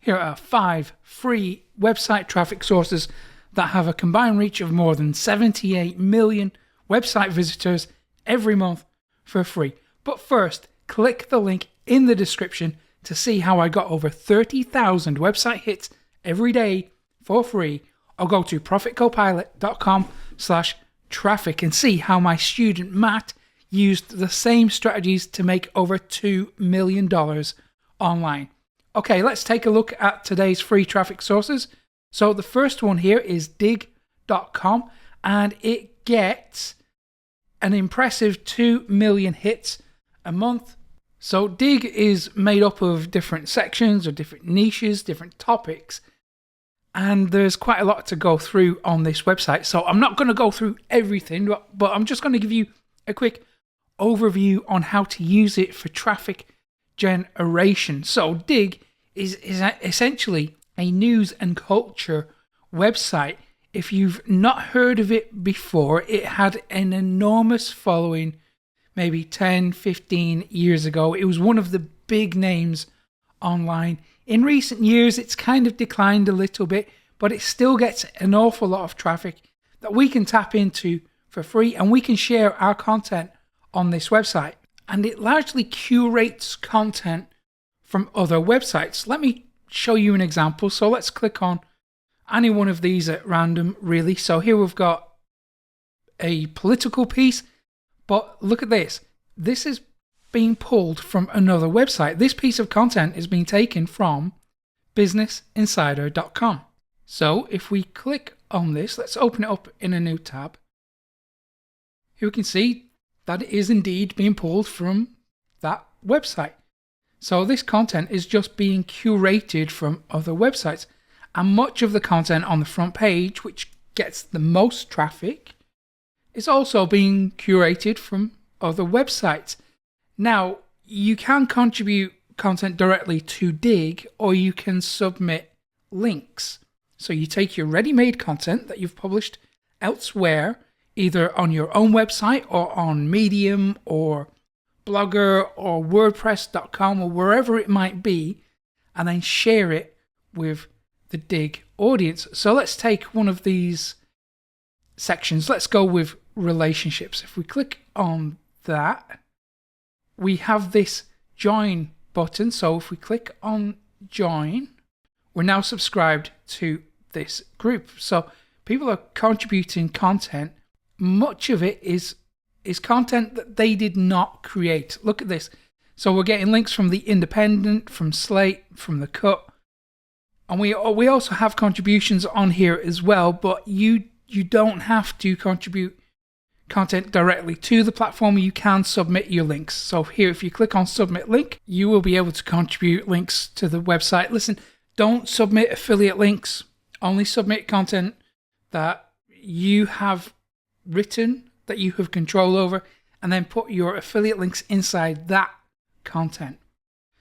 Here are 5 free website traffic sources that have a combined reach of more than 78 million website visitors every month for free. But first, click the link in the description to see how I got over 30,000 website hits every day for free, or go to profitcopilot.com/traffic and see how my student Matt used the same strategies to make over $2 million online. Okay, let's take a look at today's free traffic sources. So the first one here is Digg.com, and it gets an impressive 2 million hits a month. So Digg is made up of different sections or different niches, different topics, and there's quite a lot to go through on this website. So I'm not going to go through everything, but I'm just going to give you a quick overview on how to use it for traffic generation. So Digg is essentially a news and culture website. If you've not heard of it before, it had an enormous following maybe 10, 15 years ago. It was one of the big names online. In recent years, it's kind of declined a little bit, but it still gets an awful lot of traffic that we can tap into for free, and we can share our content on this website. And it largely curates content from other websites. Let me show you an example. So let's click on any one of these at random, really. So here we've got a political piece, but look at this. This is being pulled from another website. This piece of content is being taken from businessinsider.com. So if we click on this, let's open it up in a new tab. Here we can see that it is indeed being pulled from that website. So this content is just being curated from other websites. And much of the content on the front page, which gets the most traffic, is also being curated from other websites. Now, you can contribute content directly to Digg, or you can submit links. So you take your ready-made content that you've published elsewhere, either on your own website or on Medium or Blogger or WordPress.com or wherever it might be, and then share it with the Digg audience. So let's take one of these sections. Let's go with relationships. If we click on that, we have this join button. So if we click on join, we're now subscribed to this group. So people are contributing content. Much of it is content that they did not create. Look at this. So we're getting links from The Independent, from Slate, from The Cut. And we also have contributions on here as well, but you don't have to contribute content directly to the platform. You can submit your links. So here, if you click on submit link, you will be able to contribute links to the website. Listen, don't submit affiliate links. Only submit content that you have written, that you have control over, and then put your affiliate links inside that content.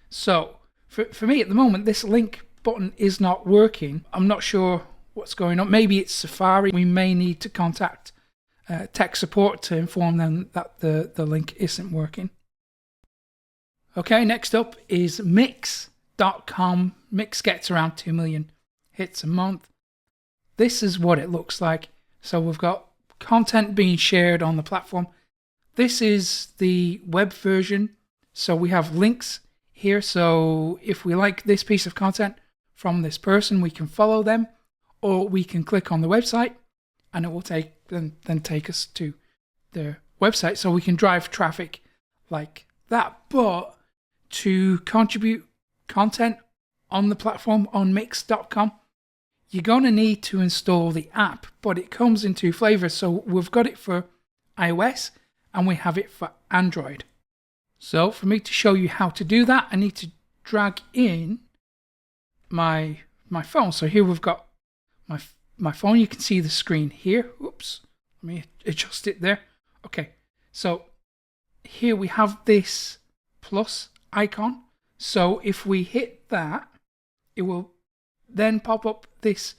So for me at the moment, this link button is not working. I'm not sure what's going on. Maybe it's Safari. We may need to contact tech support to inform them that the link isn't working. Okay, next up is Mix.com. Mix gets around 2 million hits a month. This is what it looks like. So we've got content being shared on the platform. This is the web version. So we have links here. So if we like this piece of content from this person, we can follow them, or we can click on the website and it will take us to their website. So we can drive traffic like that. But to contribute content on the platform on Mix.com, you're going to need to install the app, but it comes in 2 flavors. So we've got it for iOS and we have it for Android. So for me to show you how to do that, I need to drag in my phone. So here we've got my phone. You can see the screen here. Oops, let me adjust it there. Okay, so here we have this plus icon. So if we hit that, it will then pop up this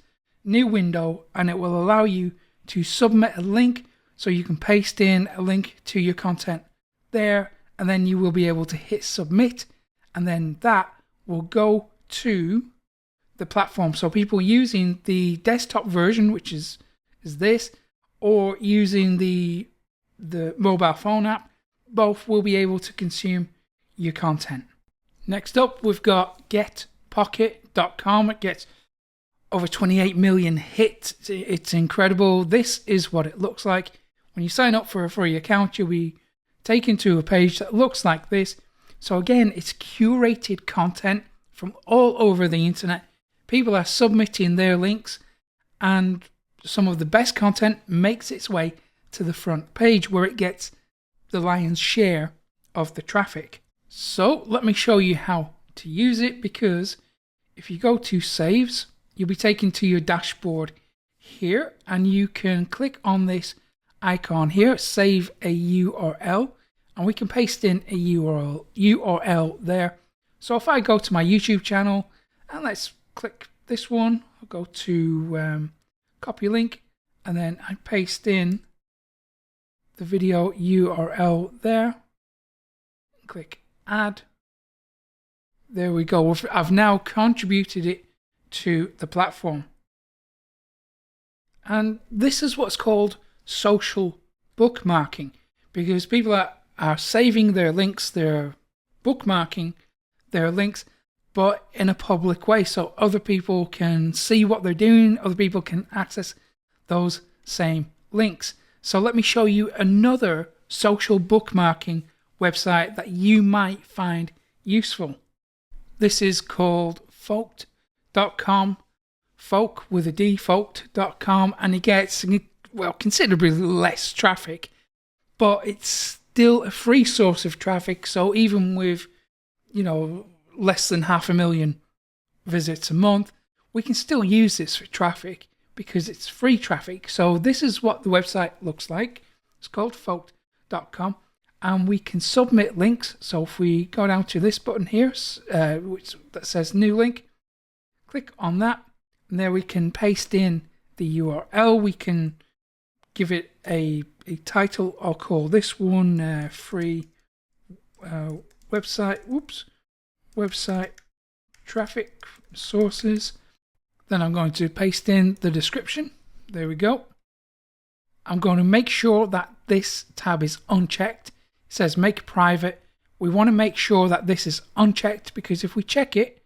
new window and it will allow you to submit a link. So you can paste in a link to your content there, and then you will be able to hit submit, and then that will go to the platform. So people using the desktop version, which is this, or using the mobile phone app, both will be able to consume your content. Next up, we've got Getpocket.com. It gets over 28 million hits. It's incredible. This is what it looks like. When you sign up for a free account, you'll be taken to a page that looks like this. So again, it's curated content from all over the internet. People are submitting their links, and some of the best content makes its way to the front page where it gets the lion's share of the traffic. So let me show you how to use it, because if you go to saves, you'll be taken to your dashboard here, and you can click on this icon here, save a URL, and we can paste in a URL there. So if I go to my YouTube channel, and let's click this one, I'll go to copy link, and then I paste in the video URL there, click add. There we go. I've now contributed it to the platform. And this is what's called social bookmarking, because people are saving their links, they're bookmarking their links, but in a public way, so other people can see what they're doing, other people can access those same links. So let me show you another social bookmarking website that you might find useful. This is called Folc.com, Folk with a D, Folk.com, and it gets, well, considerably less traffic, but it's still a free source of traffic. So even with, less than 500,000 visits a month, we can still use this for traffic because it's free traffic. So this is what the website looks like. It's called Folk.com, and we can submit links. So if we go down to this button here, that says new link, click on that, and there we can paste in the URL. We can give it a title. I'll call this one free website traffic sources. Then I'm going to paste in the description. There we go. I'm going to make sure that this tab is unchecked. It says make private. We want to make sure that this is unchecked, because if we check it,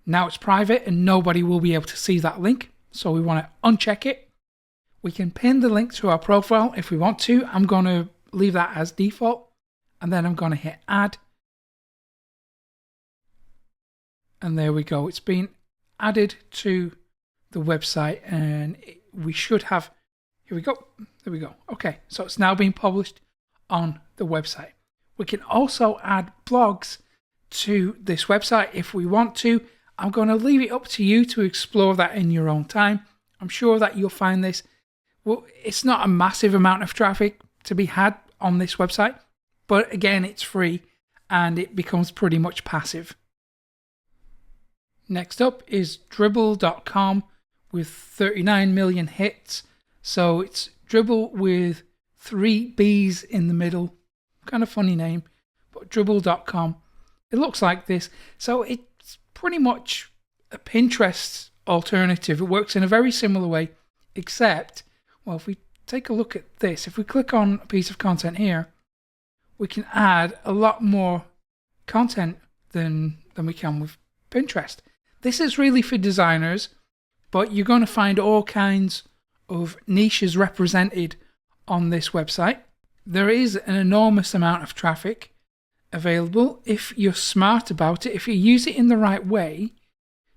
now it's private and nobody will be able to see that link. So we want to uncheck it. We can pin the link to our profile if we want to. I'm going to leave that as default, and then I'm going to hit add. And there we go. It's been added to the website, and we should have, here we go. There we go. Okay, so it's now been published on the website. We can also add blogs to this website if we want to. I'm going to leave it up to you to explore that in your own time. I'm sure that you'll find this. Well, it's not a massive amount of traffic to be had on this website, but again, it's free and it becomes pretty much passive. Next up is Dribbble.com with 39 million hits. So it's Dribbble with 3 B's in the middle. Kind of funny name, but Dribbble.com. It looks like this. So it's pretty much a Pinterest alternative. It works in a very similar way, except, well, if we take a look at this, if we click on a piece of content here, we can add a lot more content than we can with Pinterest. This is really for designers, but you're going to find all kinds of niches represented on this website. There is an enormous amount of traffic available. If you're smart about it, if you use it in the right way,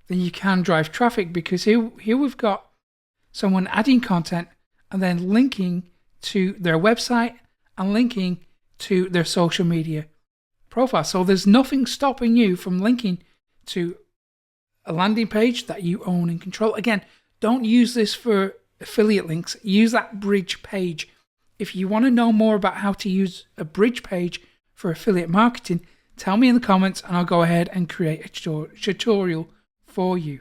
then you can drive traffic, because here we've got someone adding content and then linking to their website and linking to their social media profile. So there's nothing stopping you from linking to a landing page that you own and control. Again, don't use this for affiliate links. Use that bridge page. If you want to know more about how to use a bridge page for affiliate marketing, tell me in the comments and I'll go ahead and create a tutorial for you.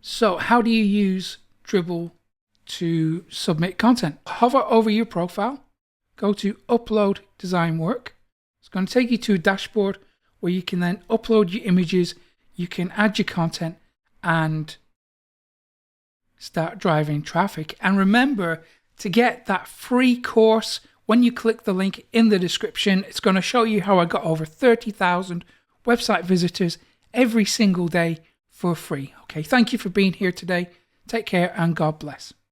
So how do you use Dribbble to submit content? Hover over your profile, go to upload design work. It's going to take you to a dashboard where you can then upload your images, you can add your content, and start driving traffic. And remember to get that free course. When you click the link in the description, it's going to show you how I got over 30,000 website visitors every single day for free. Okay, thank you for being here today. Take care and God bless.